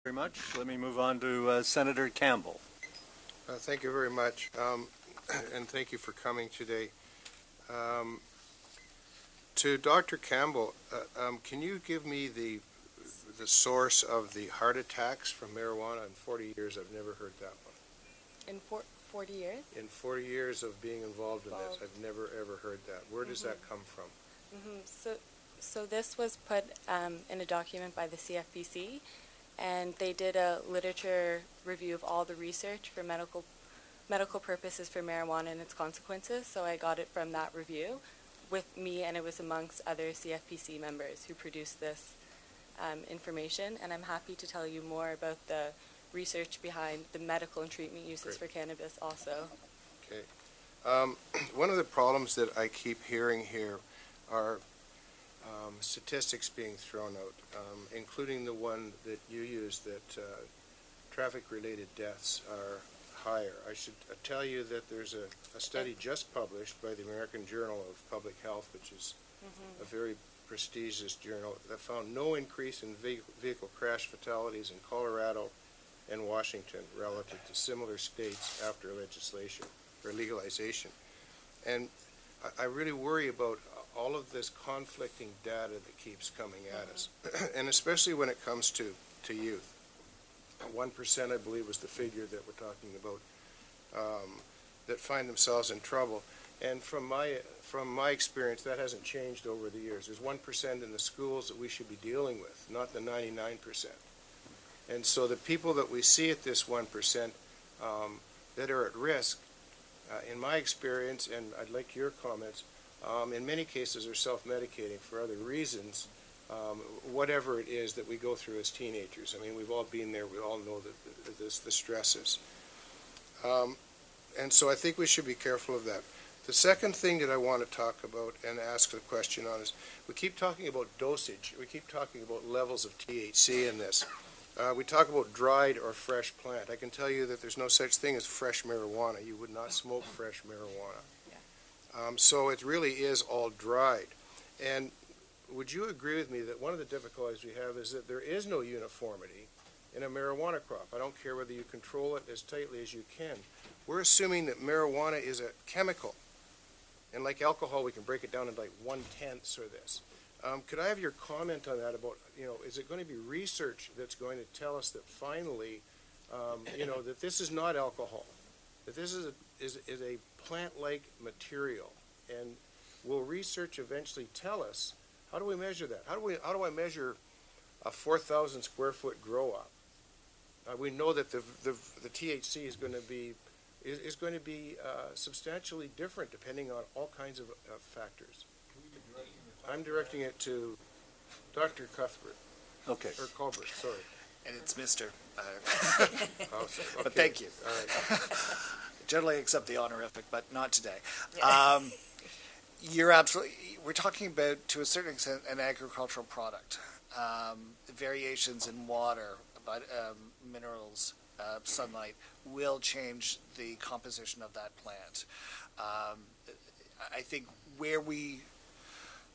Very much. Let me move on to Senator Campbell. Thank you very much, and thank you for coming today. To Dr. Campbell, can you give me the source of the heart attacks from marijuana? In 40 years, I've never heard that one. In 40 years? In 40 years of being involved in this, I've never ever heard that. Where does that come from? So this was put in a document by the CFPC, and they did a literature review of all the research for medical purposes for marijuana and its consequences. So I got it from that review with me, and it was amongst other CFPC members who produced this information. And I'm happy to tell you more about the research behind the medical and treatment uses for cannabis also. Okay. One of the problems that I keep hearing here are statistics being thrown out, including the one that you used, that traffic-related deaths are higher. I should tell you that there's a study just published by the American Journal of Public Health, which is a very prestigious journal, that found no increase in vehicle crash fatalities in Colorado and Washington relative to similar states after legislation or legalization. And I really worry about all of this conflicting data that keeps coming at us, and especially when it comes to youth. 1%, I believe, was the figure that we're talking about, that find themselves in trouble. And from my experience, that hasn't changed over the years. There's 1% in the schools that we should be dealing with, not the 99%. And so the people that we see at this 1% that are at risk, in my experience, and I'd like your comments, in many cases are self-medicating for other reasons, whatever it is that we go through as teenagers. I mean, we've all been there. We all know the stresses. And so I think we should be careful of that. The second thing that I want to talk about and ask a question on is, we keep talking about dosage. We keep talking about levels of THC in this. We talk about dried or fresh plant. I can tell you that there's no such thing as fresh marijuana. You would not smoke fresh marijuana. So it really is all dried. And would you agree with me that one of the difficulties we have is that there is no uniformity in a marijuana crop? I don't care whether you control it as tightly as you can. We're assuming that marijuana is a chemical. And like alcohol, we can break it down into like 1/10 or this. Could I have your comment on that about, is it going to be research that's going to tell us that finally, that this is not alcohol, that this is a plant-like material, and will research eventually tell us, how do we measure that? How do I measure a 4,000 square foot grow up? We know that the THC is going to be substantially different depending on all kinds of factors. I'm directing it to Dr. Cuthbert. Okay. Or Colbert, sorry. And it's Mr. Okay. But thank you. All right. Generally accept the honorific, but not today. You're absolutely, we're talking about, to a certain extent, an agricultural product. Variations in water, minerals, sunlight will change the composition of that plant. I think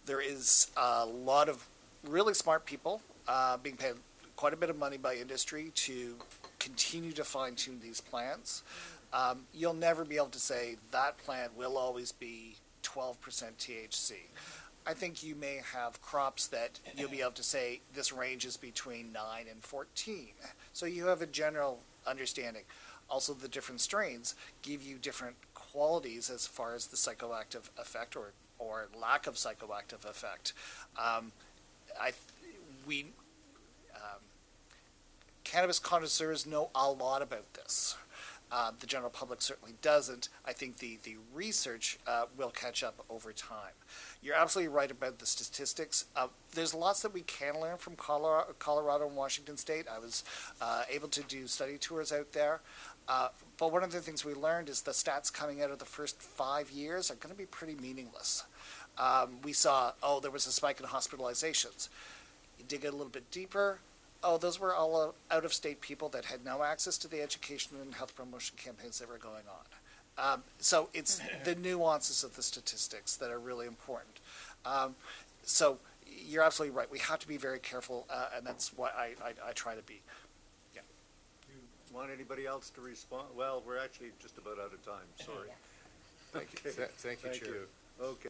there is a lot of really smart people being paid quite a bit of money by industry to continue to fine-tune these plants. You'll never be able to say that plant will always be 12% THC. I think you may have crops that you'll be able to say this range is between 9 and 14. So you have a general understanding. Also, the different strains give you different qualities as far as the psychoactive effect or lack of psychoactive effect. Cannabis connoisseurs know a lot about this. The general public certainly doesn't. I think the research will catch up over time. You're absolutely right about the statistics. There's lots that we can learn from Colorado and Washington State. I was able to do study tours out there. But one of the things we learned is the stats coming out of the first 5 years are going to be pretty meaningless. We saw, there was a spike in hospitalizations. You dig a little bit deeper, those were all out-of-state people that had no access to the education and health promotion campaigns that were going on. So it's the nuances of the statistics that are really important. So you're absolutely right. We have to be very careful, and that's what I try to be. Yeah. Want anybody else to respond? Well, we're actually just about out of time, sorry. Thank you, Okay. Chair. Okay.